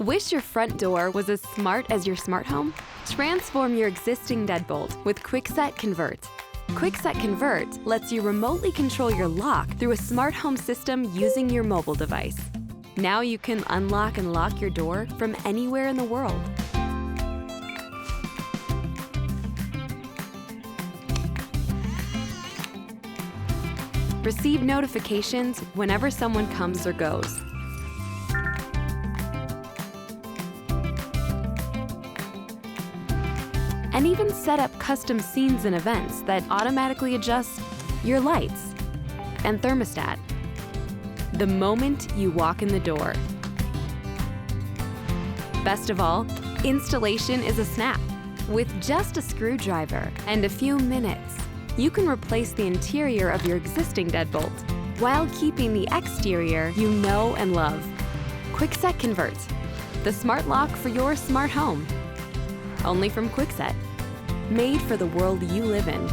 Wish your front door was as smart as your smart home? Transform your existing deadbolt with Kwikset Convert. Kwikset Convert lets you remotely control your lock through a smart home system using your mobile device. Now you can unlock and lock your door from anywhere in the world. Receive notifications whenever someone comes or goes. And even set up custom scenes and events that automatically adjust your lights and thermostat the moment you walk in the door. Best of all, installation is a snap. With just a screwdriver and a few minutes, you can replace the interior of your existing deadbolt while keeping the exterior you know and love. Kwikset Convert, the smart lock for your smart home. Only from Kwikset, made for the world you live in.